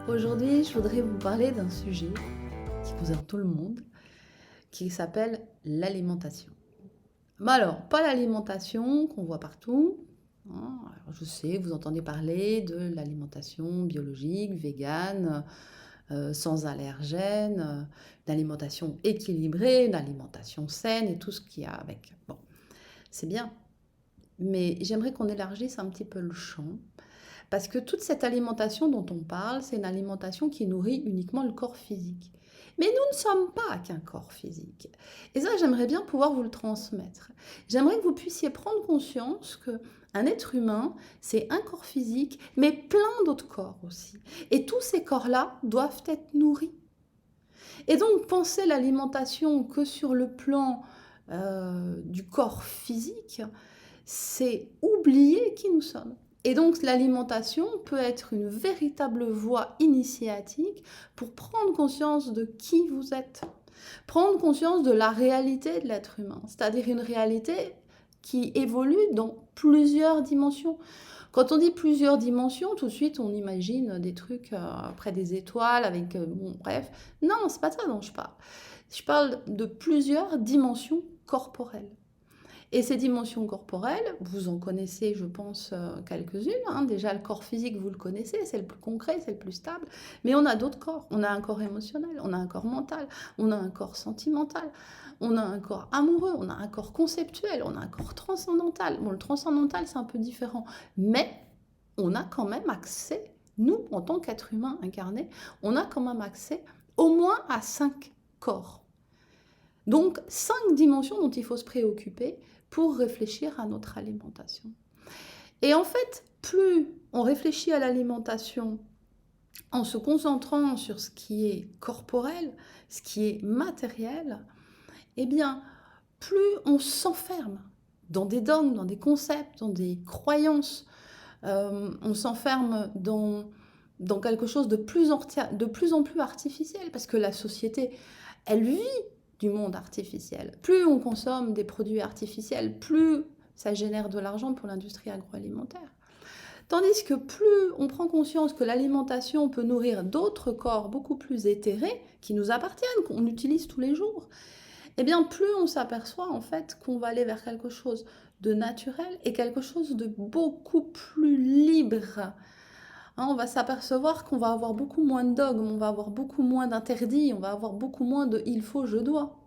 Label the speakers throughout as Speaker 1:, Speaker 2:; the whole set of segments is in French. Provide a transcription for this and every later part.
Speaker 1: Aujourd'hui, je voudrais vous parler d'un sujet qui concerne tout le monde, qui s'appelle l'alimentation. Mais alors, pas l'alimentation qu'on voit partout, hein. Alors, je sais, vous entendez parler de l'alimentation biologique, végane, sans allergènes, une alimentation équilibrée, une alimentation saine et tout ce qu'il y a avec. Bon, c'est bien, mais j'aimerais qu'on élargisse un petit peu le champ. Parce que toute cette alimentation dont on parle, c'est une alimentation qui nourrit uniquement le corps physique. Mais nous ne sommes pas qu'un corps physique. Et ça, j'aimerais bien pouvoir vous le transmettre. J'aimerais que vous puissiez prendre conscience que un être humain, c'est un corps physique, mais plein d'autres corps aussi. Et tous ces corps-là doivent être nourris. Et donc, penser l'alimentation que sur le plan du corps physique, c'est oublier qui nous sommes. Et donc l'alimentation peut être une véritable voie initiatique pour prendre conscience de qui vous êtes, prendre conscience de la réalité de l'être humain, c'est-à-dire une réalité qui évolue dans plusieurs dimensions. Quand on dit plusieurs dimensions, tout de suite on imagine des trucs près des étoiles avec bon bref. Non, c'est pas ça dont je parle. Je parle de plusieurs dimensions corporelles. Et ces dimensions corporelles, vous en connaissez, je pense, quelques-unes, hein. Déjà, le corps physique, vous le connaissez, c'est le plus concret, c'est le plus stable. Mais on a d'autres corps. On a un corps émotionnel, on a un corps mental, on a un corps sentimental, on a un corps amoureux, on a un corps conceptuel, on a un corps transcendantal. Bon, le transcendantal, c'est un peu différent. Mais on a quand même accès, nous, en tant qu'être humain incarné, on a quand même accès au moins à 5 corps. Donc, 5 dimensions dont il faut se préoccuper pour réfléchir à notre alimentation. Et en fait, plus on réfléchit à l'alimentation en se concentrant sur ce qui est corporel, ce qui est matériel, eh bien, plus on s'enferme dans des dogmes, dans des concepts, dans des croyances. On s'enferme dans quelque chose de plus en plus artificiel, parce que la société, elle vit du monde artificiel. Plus on consomme des produits artificiels, plus ça génère de l'argent pour l'industrie agroalimentaire. Tandis que plus on prend conscience que l'alimentation peut nourrir d'autres corps beaucoup plus éthérés, qui nous appartiennent, qu'on utilise tous les jours, eh bien plus on s'aperçoit en fait qu'on va aller vers quelque chose de naturel et quelque chose de beaucoup plus libre. Hein, on va s'apercevoir qu'on va avoir beaucoup moins de dogmes, on va avoir beaucoup moins d'interdits, on va avoir beaucoup moins de il faut, je dois.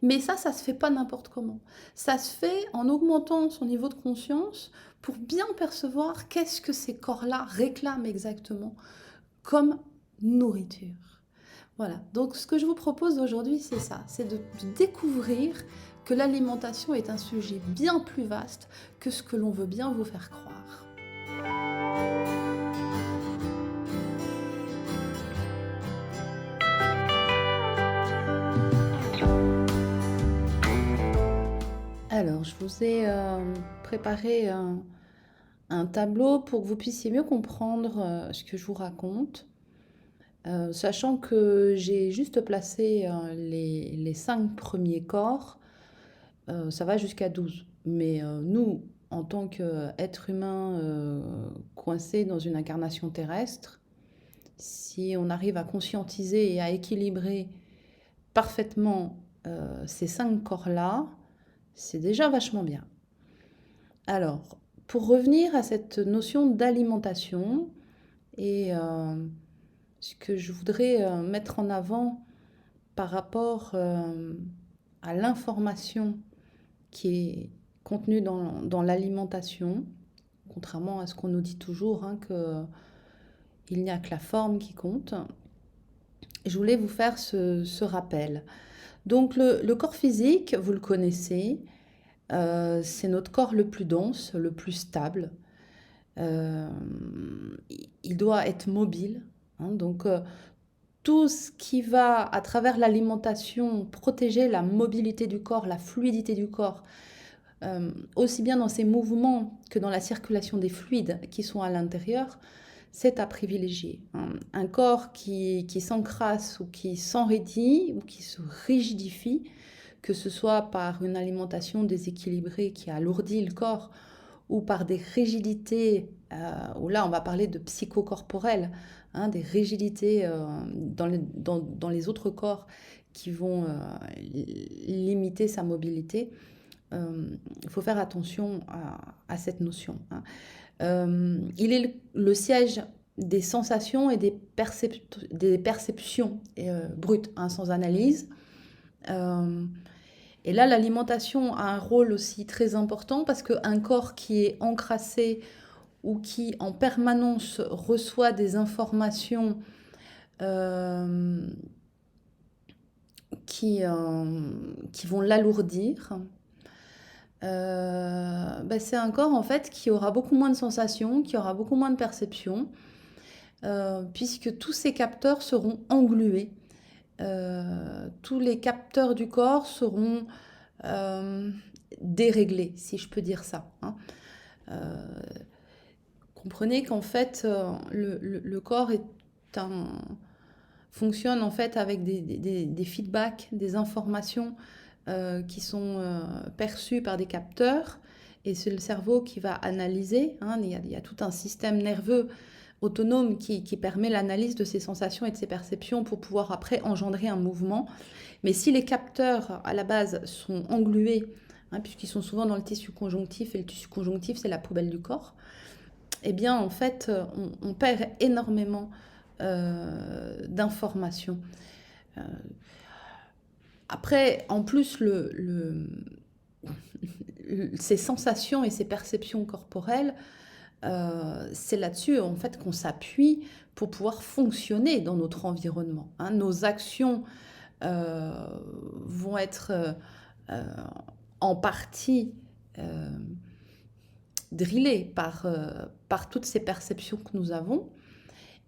Speaker 1: Mais ça se fait pas n'importe comment. Ça se fait en augmentant son niveau de conscience pour bien percevoir qu'est-ce que ces corps-là réclament exactement comme nourriture. Voilà, donc ce que je vous propose aujourd'hui, c'est ça, c'est de découvrir que l'alimentation est un sujet bien plus vaste que ce que l'on veut bien vous faire croire. Alors, je vous ai préparé un tableau pour que vous puissiez mieux comprendre ce que je vous raconte, sachant que j'ai juste placé les 5 premiers corps, ça va jusqu'à 12. Mais nous, en tant qu'êtres humains coincés dans une incarnation terrestre, si on arrive à conscientiser et à équilibrer parfaitement ces 5 corps-là, c'est déjà vachement bien. Alors, pour revenir à cette notion d'alimentation et ce que je voudrais mettre en avant par rapport à l'information qui est contenue dans l'alimentation, contrairement à ce qu'on nous dit toujours, hein, qu'il n'y a que la forme qui compte, je voulais vous faire ce rappel. Donc le corps physique, vous le connaissez, c'est notre corps le plus dense, le plus stable. Euh, il doit être mobile, hein, donc tout ce qui va, à travers l'alimentation, protéger la mobilité du corps, la fluidité du corps, aussi bien dans ses mouvements que dans la circulation des fluides qui sont à l'intérieur, c'est à privilégier. Un corps qui s'encrasse ou qui s'enraidit ou qui se rigidifie, que ce soit par une alimentation déséquilibrée qui alourdit le corps ou par des rigidités, où là on va parler de psychocorporel, hein, des rigidités dans les autres corps qui vont limiter sa mobilité, il faut faire attention à cette notion, hein. Il est le siège des sensations et des perceptions brutes, hein, sans analyse. Et là, l'alimentation a un rôle aussi très important parce qu'un corps qui est encrassé ou qui en permanence reçoit des informations qui vont l'alourdir, c'est un corps en fait qui aura beaucoup moins de sensations, qui aura beaucoup moins de perceptions, puisque tous ces capteurs seront englués. Tous les capteurs du corps seront déréglés, si je peux dire ça, hein. Comprenez qu'en fait, le corps fonctionne en fait avec des feedbacks, des informations qui sont perçues par des capteurs, et c'est le cerveau qui va analyser, hein. Il y a tout un système nerveux autonome qui permet l'analyse de ces sensations et de ces perceptions pour pouvoir après engendrer un mouvement. Mais si les capteurs à la base sont englués, hein, puisqu'ils sont souvent dans le tissu conjonctif, et le tissu conjonctif c'est la poubelle du corps, eh bien en fait on perd énormément d'informations. Après, en plus, ces sensations et ces perceptions corporelles, c'est là-dessus en fait qu'on s'appuie pour pouvoir fonctionner dans notre environnement, hein. Nos actions vont être en partie drillées par toutes ces perceptions que nous avons.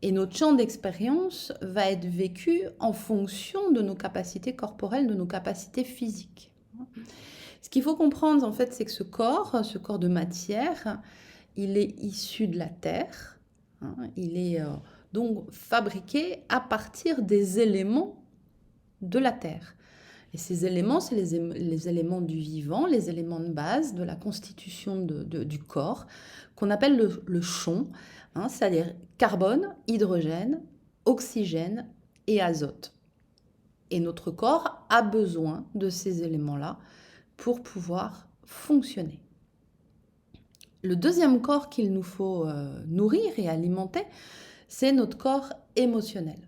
Speaker 1: Et notre champ d'expérience va être vécu en fonction de nos capacités corporelles, de nos capacités physiques. Ce qu'il faut comprendre, en fait, c'est que ce corps de matière, il est issu de la terre, hein. Il est donc fabriqué à partir des éléments de la terre. Et ces éléments, c'est les éléments du vivant, les éléments de base de la constitution du corps, qu'on appelle le chon, hein, c'est-à-dire carbone, hydrogène, oxygène et azote. Et notre corps a besoin de ces éléments-là pour pouvoir fonctionner. Le deuxième corps qu'il nous faut nourrir et alimenter, c'est notre corps émotionnel.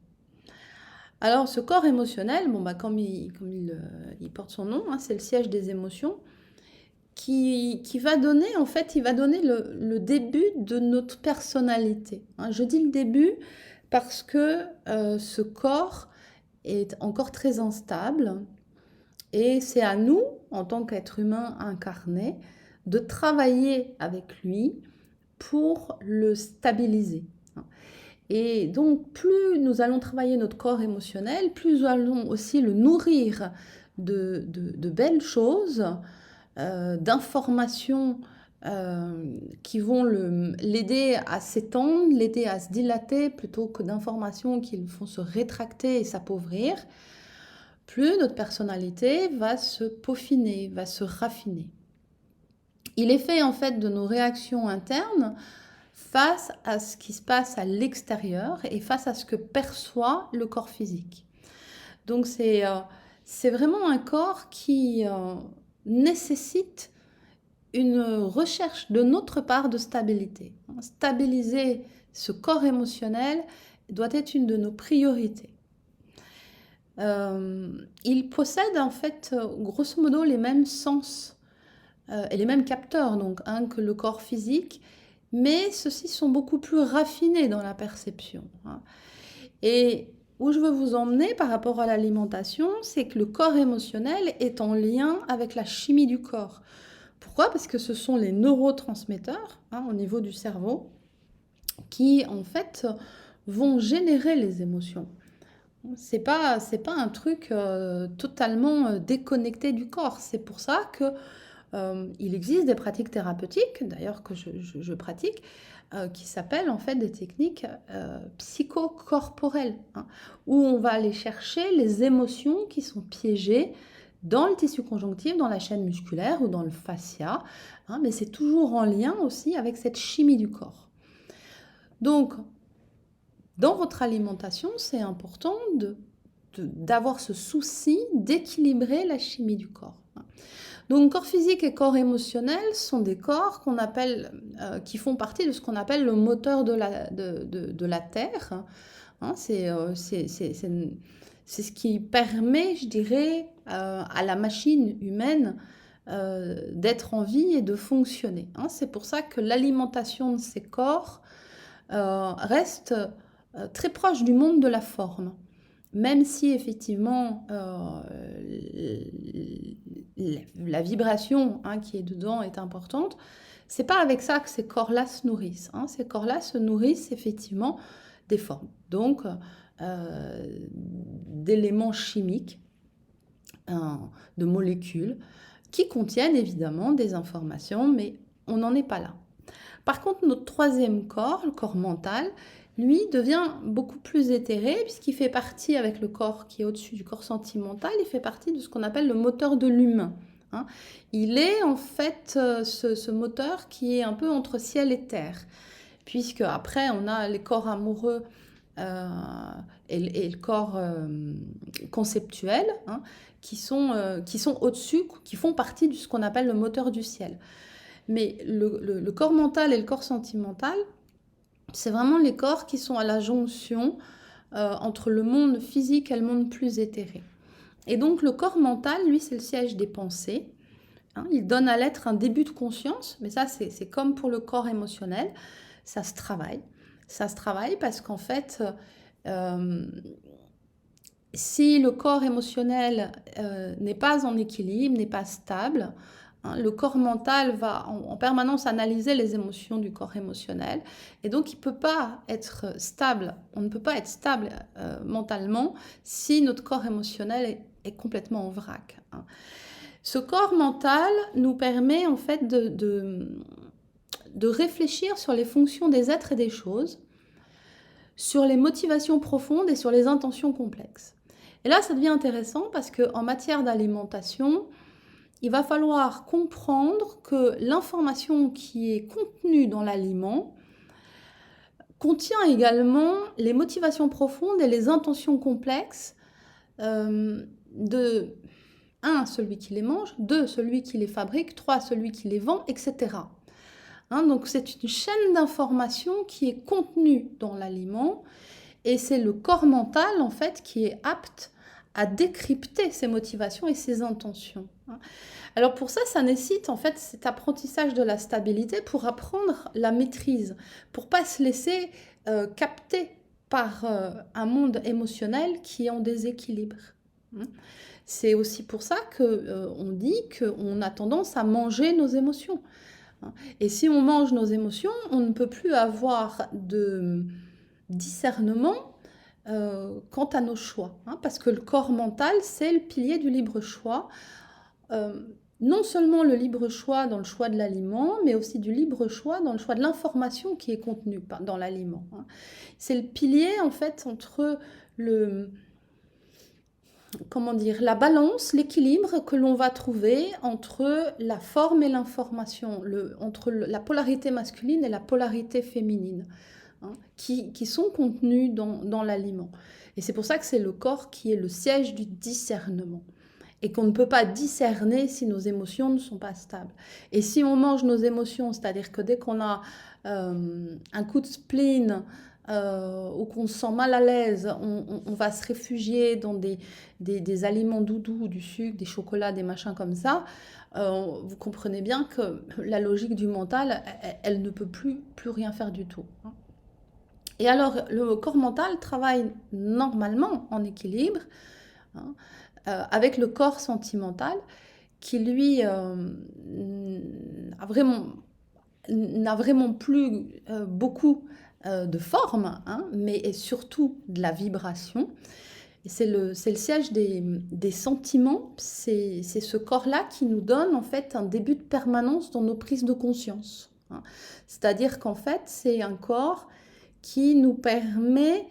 Speaker 1: Alors ce corps émotionnel, comme il porte son nom, hein, c'est le siège des émotions, qui va donner, en fait, il va donner le début de notre personnalité, hein. Je dis le début parce que ce corps est encore très instable, et c'est à nous, en tant qu'être humain incarné, de travailler avec lui pour le stabiliser. Et donc, plus nous allons travailler notre corps émotionnel, plus nous allons aussi le nourrir de belles choses, d'informations qui vont l'aider à s'étendre, l'aider à se dilater, plutôt que d'informations qui le font se rétracter et s'appauvrir. Plus notre personnalité va se peaufiner, va se raffiner. Il est fait en fait de nos réactions internes face à ce qui se passe à l'extérieur et face à ce que perçoit le corps physique. Donc c'est vraiment un corps qui nécessite une recherche de notre part de stabilité. Stabiliser ce corps émotionnel doit être une de nos priorités. Il possède en fait grosso modo les mêmes sens et les mêmes capteurs donc, hein, que le corps physique, mais ceux-ci sont beaucoup plus raffinés dans la perception, hein. Et où je veux vous emmener par rapport à l'alimentation, c'est que le corps émotionnel est en lien avec la chimie du corps. Pourquoi ? Parce que ce sont les neurotransmetteurs, hein, au niveau du cerveau qui en fait vont générer les émotions. C'est pas un truc totalement déconnecté du corps. C'est pour ça que il existe des pratiques thérapeutiques, d'ailleurs que je pratique, qui s'appellent en fait des techniques psychocorporelles, hein, où on va aller chercher les émotions qui sont piégées dans le tissu conjonctif, dans la chaîne musculaire ou dans le fascia, hein, mais c'est toujours en lien aussi avec cette chimie du corps. Donc, dans votre alimentation, c'est important d'avoir ce souci d'équilibrer la chimie du corps. Donc, corps physique et corps émotionnel sont des corps qu'on appelle, qui font partie de ce qu'on appelle le moteur de la Terre. Hein, c'est ce qui permet, je dirais, à la machine humaine d'être en vie et de fonctionner. Hein. C'est pour ça que l'alimentation de ces corps reste très proche du monde de la forme. Même si effectivement la vibration, hein, qui est dedans est importante, c'est pas avec ça que ces corps-là se nourrissent. Hein. Ces corps-là se nourrissent effectivement des formes, donc d'éléments chimiques, de molécules qui contiennent évidemment des informations, mais on n'en est pas là. Par contre, notre troisième corps, le corps mental, lui devient beaucoup plus éthéré puisqu'il fait partie, avec le corps qui est au-dessus du corps sentimental, il fait partie de ce qu'on appelle le moteur de l'humain. Hein. Il est en fait ce moteur qui est un peu entre ciel et terre, puisque après on a les corps amoureux et le corps conceptuel, hein, qui sont au-dessus, qui font partie de ce qu'on appelle le moteur du ciel. Mais le corps mental et le corps sentimental, c'est vraiment les corps qui sont à la jonction entre le monde physique et le monde plus éthéré. Et donc le corps mental, lui, c'est le siège des pensées. Hein, il donne à l'être un début de conscience, mais ça, c'est comme pour le corps émotionnel, ça se travaille. Ça se travaille parce qu'en fait, si le corps émotionnel n'est pas en équilibre, n'est pas stable, hein, le corps mental va en permanence analyser les émotions du corps émotionnel. Et donc, il ne peut pas être stable. On ne peut pas être stable mentalement si notre corps émotionnel est complètement en vrac. Hein. Ce corps mental nous permet en fait de réfléchir sur les fonctions des êtres et des choses, sur les motivations profondes et sur les intentions complexes. Et là, ça devient intéressant parce qu'en matière d'alimentation, il va falloir comprendre que l'information qui est contenue dans l'aliment contient également les motivations profondes et les intentions complexes de 1, celui qui les mange, 2, celui qui les fabrique, 3, celui qui les vend, etc. Hein, donc c'est une chaîne d'informations qui est contenue dans l'aliment et c'est le corps mental en fait qui est apte à décrypter ses motivations et ses intentions. Alors pour ça, ça nécessite en fait cet apprentissage de la stabilité pour apprendre la maîtrise, pour pas se laisser capter par un monde émotionnel qui est en déséquilibre. C'est aussi pour ça qu'on dit qu'on a tendance à manger nos émotions. Et si on mange nos émotions, on ne peut plus avoir de discernement quant à nos choix. Hein, parce que le corps mental, c'est le pilier du libre choix. Non seulement le libre choix dans le choix de l'aliment, mais aussi du libre choix dans le choix de l'information qui est contenue dans l'aliment. Hein. C'est le pilier, en fait, entre la balance, l'équilibre que l'on va trouver entre la forme et l'information, entre la polarité masculine et la polarité féminine, hein, qui sont contenus dans l'aliment. Et c'est pour ça que c'est le corps qui est le siège du discernement. Et qu'on ne peut pas discerner si nos émotions ne sont pas stables. Et si on mange nos émotions, c'est-à-dire que dès qu'on a un coup de spleen, ou qu'on se sent mal à l'aise, on va se réfugier dans des aliments doudous, du sucre, des chocolats, des machins comme ça. Vous comprenez bien que la logique du mental, elle ne peut plus rien faire du tout. Hein. Et alors, le corps mental travaille normalement en équilibre, hein, avec le corps sentimental qui, lui, n'a vraiment plus beaucoup de forme, hein, mais est surtout de la vibration. Et c'est le siège des sentiments, c'est ce corps-là qui nous donne en fait un début de permanence dans nos prises de conscience. Hein. C'est-à-dire qu'en fait, c'est un corps qui nous permet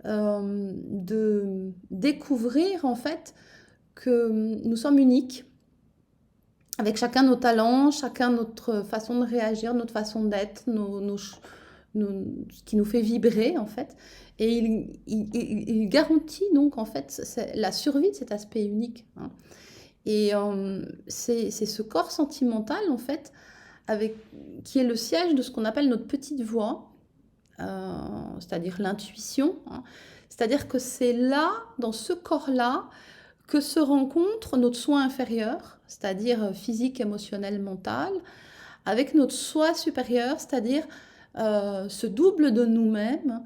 Speaker 1: de découvrir en fait que nous sommes uniques, avec chacun nos talents, chacun notre façon de réagir, notre façon d'être, ce qui nous fait vibrer en fait. Et il garantit donc en fait la survie de cet aspect unique, hein. Et c'est ce corps sentimental en fait qui est le siège de ce qu'on appelle notre petite voix, c'est-à-dire l'intuition, hein. C'est-à-dire que c'est là, dans ce corps-là, que se rencontre notre soi inférieur, c'est-à-dire physique, émotionnel, mental, avec notre soi supérieur, c'est-à-dire ce double de nous-mêmes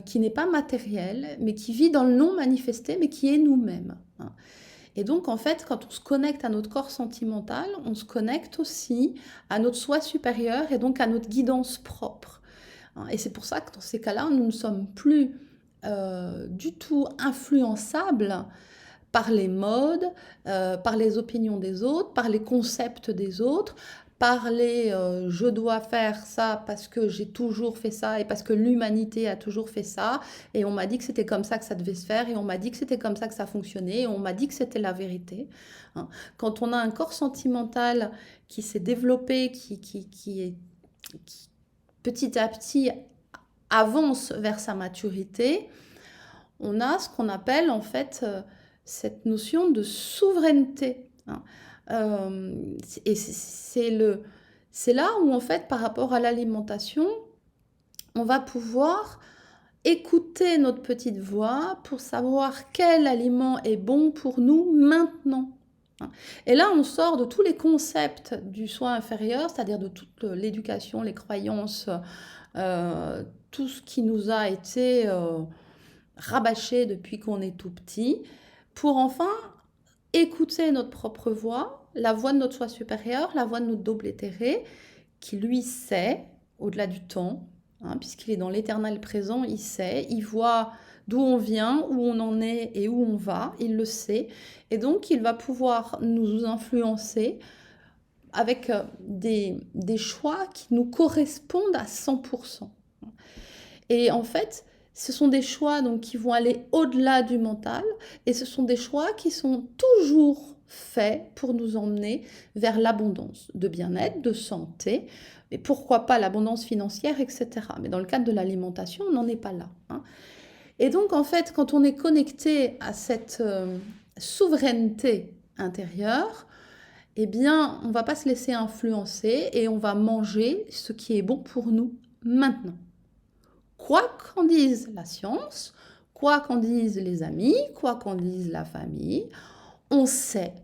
Speaker 1: qui n'est pas matériel, mais qui vit dans le non manifesté, mais qui est nous-mêmes, hein. Et donc, en fait, quand on se connecte à notre corps sentimental, on se connecte aussi à notre soi supérieur et donc à notre guidance propre, hein. Et c'est pour ça que dans ces cas-là, nous ne sommes plus du tout influençables par les modes, par les opinions des autres, par les concepts des autres, par les je dois faire ça parce que j'ai toujours fait ça et parce que l'humanité a toujours fait ça et on m'a dit que c'était comme ça que ça devait se faire et on m'a dit que c'était comme ça que ça fonctionnait et on m'a dit que c'était la vérité, hein. Quand on a un corps sentimental qui s'est développé, qui petit à petit avance vers sa maturité, on a ce qu'on appelle en fait cette notion de souveraineté, hein. Et c'est là où en fait par rapport à l'alimentation, on va pouvoir écouter notre petite voix pour savoir quel aliment est bon pour nous maintenant, hein. Et là, on sort de tous les concepts du soi inférieur, c'est-à-dire de toute l'éducation, les croyances, tout ce qui nous a été rabâché depuis qu'on est tout petit, pour enfin écouter notre propre voix, la voix de notre soi supérieur, la voix de notre double éthéré, qui lui sait, au-delà du temps, hein, puisqu'il est dans l'éternel présent, il sait, il voit d'où on vient, où on en est et où on va, il le sait, et donc il va pouvoir nous influencer avec des choix qui nous correspondent à 100%. Et en fait, ce sont des choix donc, qui vont aller au-delà du mental et ce sont des choix qui sont toujours faits pour nous emmener vers l'abondance de bien-être, de santé, et pourquoi pas l'abondance financière, etc. Mais dans le cadre de l'alimentation, on n'en est pas là, hein. Et donc, en fait, quand on est connecté à cette souveraineté intérieure, eh bien, on ne va pas se laisser influencer et on va manger ce qui est bon pour nous maintenant. Quoi qu'en dise la science, quoi qu'en disent les amis, quoi qu'en dise la famille, on sait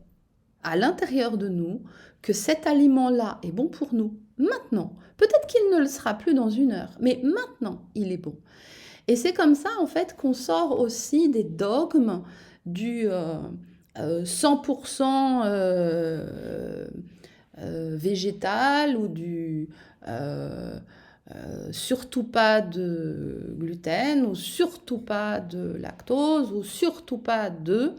Speaker 1: à l'intérieur de nous que cet aliment-là est bon pour nous maintenant. Peut-être qu'il ne le sera plus dans 1 heure, mais maintenant, il est bon. Et c'est comme ça, en fait, qu'on sort aussi des dogmes du 100% végétal ou du surtout pas de gluten ou surtout pas de lactose ou surtout pas de...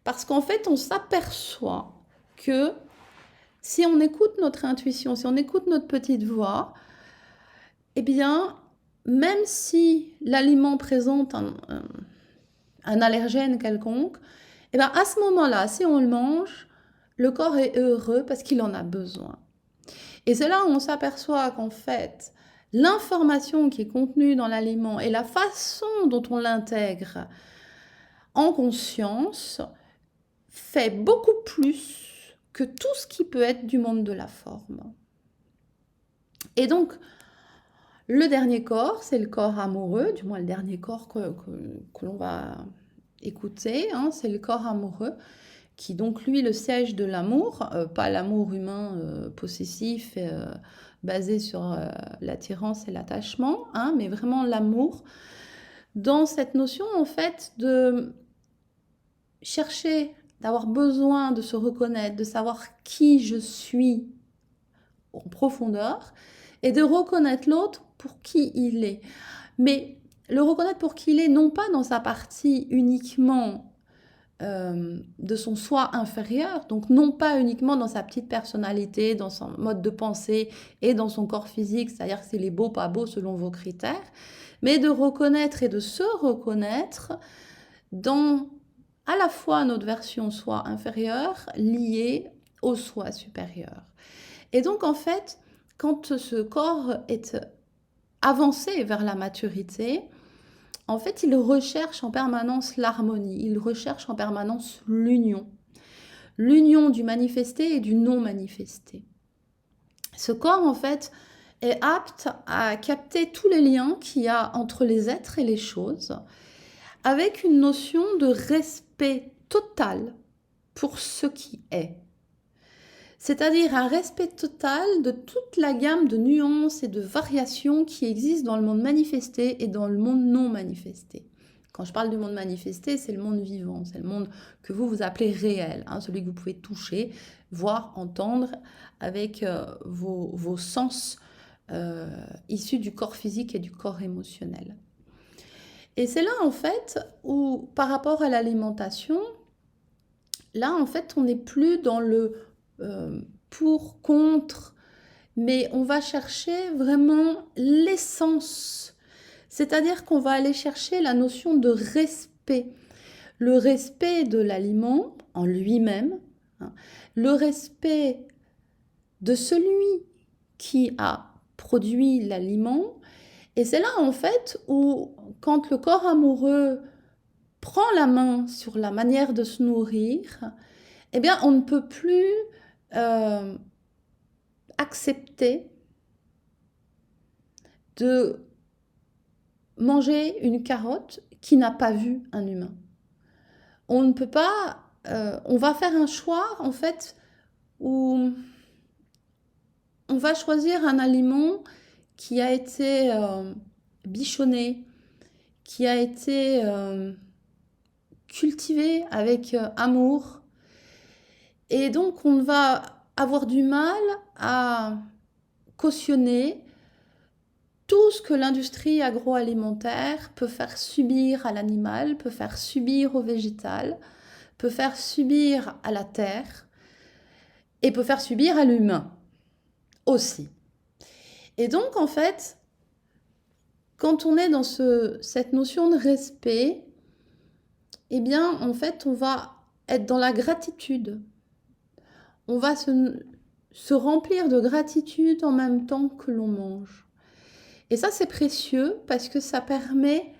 Speaker 1: Parce qu'en fait, on s'aperçoit que si on écoute notre intuition, si on écoute notre petite voix, eh bien, même si l'aliment présente un allergène quelconque, eh bien, à ce moment-là, si on le mange, le corps est heureux parce qu'il en a besoin. Et c'est là où on s'aperçoit qu'en fait, l'information qui est contenue dans l'aliment et la façon dont on l'intègre en conscience fait beaucoup plus que tout ce qui peut être du monde de la forme. Et donc, le dernier corps, c'est le corps amoureux, du moins le dernier corps que l'on va écouter, hein, c'est le corps amoureux, qui donc lui le siège de l'amour, pas l'amour humain possessif, basé sur l'attirance et l'attachement, hein, mais vraiment l'amour, dans cette notion en fait de chercher, d'avoir besoin de se reconnaître, de savoir qui je suis en profondeur, et de reconnaître l'autre pour qui il est. Mais le reconnaître pour qui il est, non pas dans sa partie uniquement de son soi inférieur, donc non pas uniquement dans sa petite personnalité, dans son mode de pensée et dans son corps physique, c'est-à-dire que s'il est beau, pas beau selon vos critères, mais de reconnaître et de se reconnaître dans à la fois notre version soi inférieure liée au soi supérieur. Et donc en fait, quand ce corps est avancé vers la maturité, en fait, il recherche en permanence l'harmonie, il recherche en permanence l'union. L'union du manifesté et du non manifesté. Ce corps, en fait, est apte à capter tous les liens qu'il y a entre les êtres et les choses, avec une notion de respect total pour ce qui est. C'est-à-dire un respect total de toute la gamme de nuances et de variations qui existent dans le monde manifesté et dans le monde non manifesté. Quand je parle du monde manifesté, c'est le monde vivant, c'est le monde que vous appelez réel, hein, celui que vous pouvez toucher, voir, entendre avec vos sens issus du corps physique et du corps émotionnel. Et c'est là, en fait, où, par rapport à l'alimentation, là, en fait, on n'est plus dans le pour, contre, mais on va chercher vraiment l'essence. C'est-à-dire qu'on va aller chercher la notion de respect. Le respect de l'aliment en lui-même, hein, le respect de celui qui a produit l'aliment. Et c'est là, en fait, où, quand le corps amoureux prend la main sur la manière de se nourrir, eh bien, on ne peut plus accepter de manger une carotte qui n'a pas vu un humain. On ne peut pas, on va faire un choix en fait où on va choisir un aliment qui a été bichonné, qui a été cultivé avec amour. Et donc on va avoir du mal à cautionner tout ce que l'industrie agroalimentaire peut faire subir à l'animal, peut faire subir au végétal, peut faire subir à la terre et peut faire subir à l'humain aussi. Et donc en fait, quand on est dans cette notion de respect, eh bien en fait on va être dans la gratitude. On va se remplir de gratitude en même temps que l'on mange. Et ça, c'est précieux parce que ça permet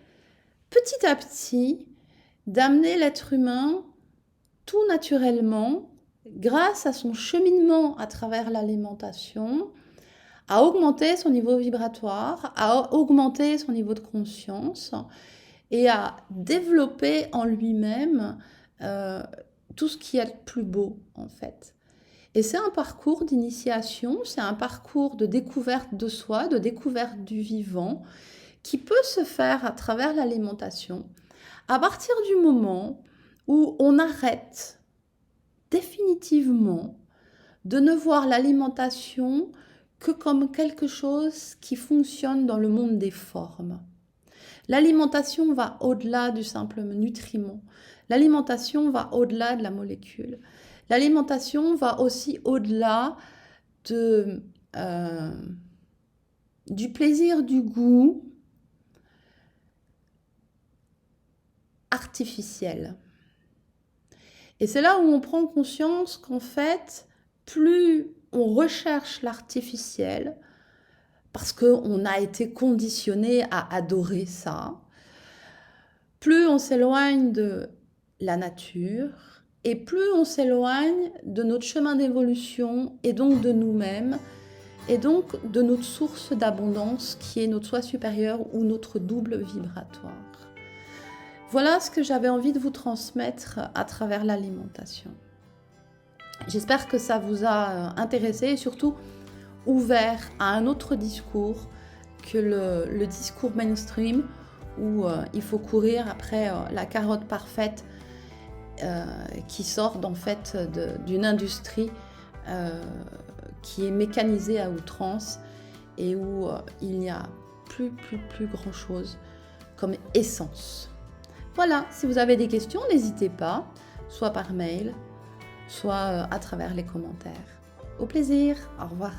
Speaker 1: petit à petit d'amener l'être humain tout naturellement, grâce à son cheminement à travers l'alimentation, à augmenter son niveau vibratoire, à augmenter son niveau de conscience et à développer en lui-même tout ce qui est le plus beau en fait. Et c'est un parcours d'initiation, c'est un parcours de découverte de soi, de découverte du vivant, qui peut se faire à travers l'alimentation, à partir du moment où on arrête définitivement de ne voir l'alimentation que comme quelque chose qui fonctionne dans le monde des formes. L'alimentation va au-delà du simple nutriment. L'alimentation va au-delà de la molécule. L'alimentation va aussi au-delà du plaisir du goût artificiel. Et c'est là où on prend conscience qu'en fait, plus on recherche l'artificiel, parce qu'on a été conditionné à adorer ça, plus on s'éloigne de la nature, et plus on s'éloigne de notre chemin d'évolution et donc de nous-mêmes et donc de notre source d'abondance qui est notre soi supérieur ou notre double vibratoire. Voilà ce que j'avais envie de vous transmettre à travers l'alimentation. J'espère que ça vous a intéressé et surtout ouvert à un autre discours que le discours mainstream où il faut courir après la carotte parfaite qui sort en fait d'une industrie qui est mécanisée à outrance et où il n'y a plus grand chose comme essence. Voilà, si vous avez des questions, n'hésitez pas, soit par mail, soit à travers les commentaires. Au plaisir, au revoir.